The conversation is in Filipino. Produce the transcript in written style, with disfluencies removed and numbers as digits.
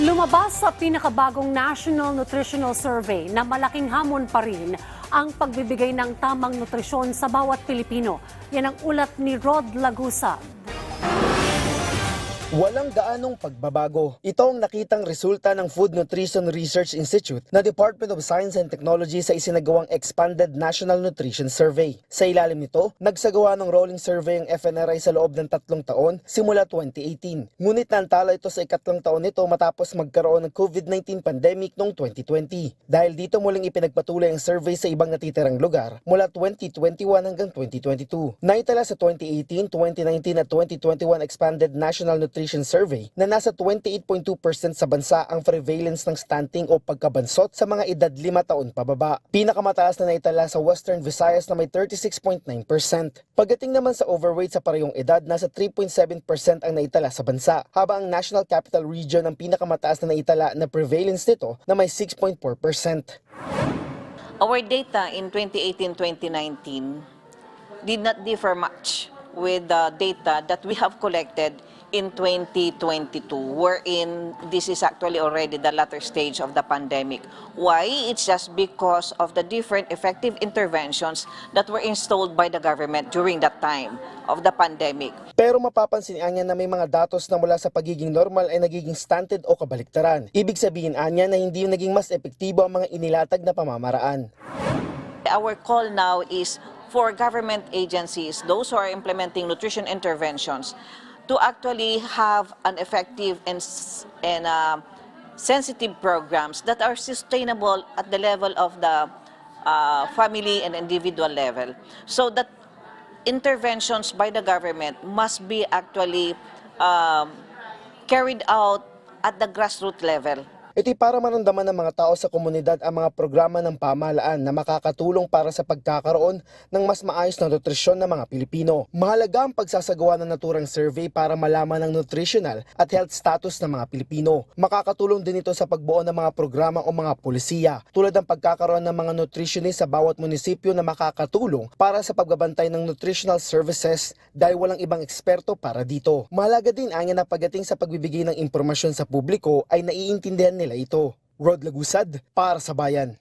Lumabas sa pinakabagong National Nutritional Survey na malaking hamon pa rin ang pagbibigay ng tamang nutrisyon sa bawat Pilipino. Yan ang ulat ni Rod Lagusa. Walang gaanong pagbabago. Ito ang nakitang resulta ng Food Nutrition Research Institute na Department of Science and Technology sa isinagawang Expanded National Nutrition Survey. Sa ilalim nito, nagsagawa ng rolling survey ang FNRI sa loob ng 3 taon simula 2018. Ngunit nantala ito sa ikatlong taon nito matapos magkaroon ng COVID-19 pandemic noong 2020. Dahil dito muling ipinagpatuloy ang survey sa ibang natitirang lugar mula 2021 hanggang 2022. Naitala sa 2018, 2019 at 2021 Expanded National Nutrition Survey na nasa 28.2% sa bansa ang prevalence ng stunting o pagkabansot sa mga edad 5 taon pababa. Pinakamataas na naitala sa Western Visayas na may 36.9%. Pagdating naman sa overweight sa parehong edad, nasa 3.7% ang naitala sa bansa, habang ang National Capital Region ang pinakamataas na naitala na prevalence nito na may 6.4%. Our data in 2018-2019 did not differ much with the data that we have collected in 2022, wherein this is actually already the latter stage of the pandemic. Why? It's just because of the different effective interventions that were installed by the government during that time of the pandemic. Pero mapapansin niya na may mga datos na mula sa pagiging normal ay nagiging stunted o kabaliktaran. Ibig sabihin niya na hindi yung naging mas epektibo ang mga inilatag na pamamaraan. Our call now is for government agencies, those who are implementing nutrition interventions, to actually have an effective and sensitive programs that are sustainable at the level of the family and individual level. So that interventions by the government must be actually carried out at the grassroots level. Ito'y para maramdaman ng mga tao sa komunidad ang mga programa ng pamahalaan na makakatulong para sa pagkakaroon ng mas maayos na nutrisyon ng mga Pilipino. Mahalaga ang pagsasagawa ng naturang survey para malaman ang nutritional at health status ng mga Pilipino. Makakatulong din ito sa pagbuo ng mga programa o mga polisiya, tulad ng pagkakaroon ng mga nutritionist sa bawat munisipyo na makakatulong para sa pagbabantay ng nutritional services dahil walang ibang eksperto para dito. Mahalaga din anya na pagdating sa pagbibigay ng impormasyon sa publiko ay naiintindihan nila ito. Rod Lagusad para sa Bayan.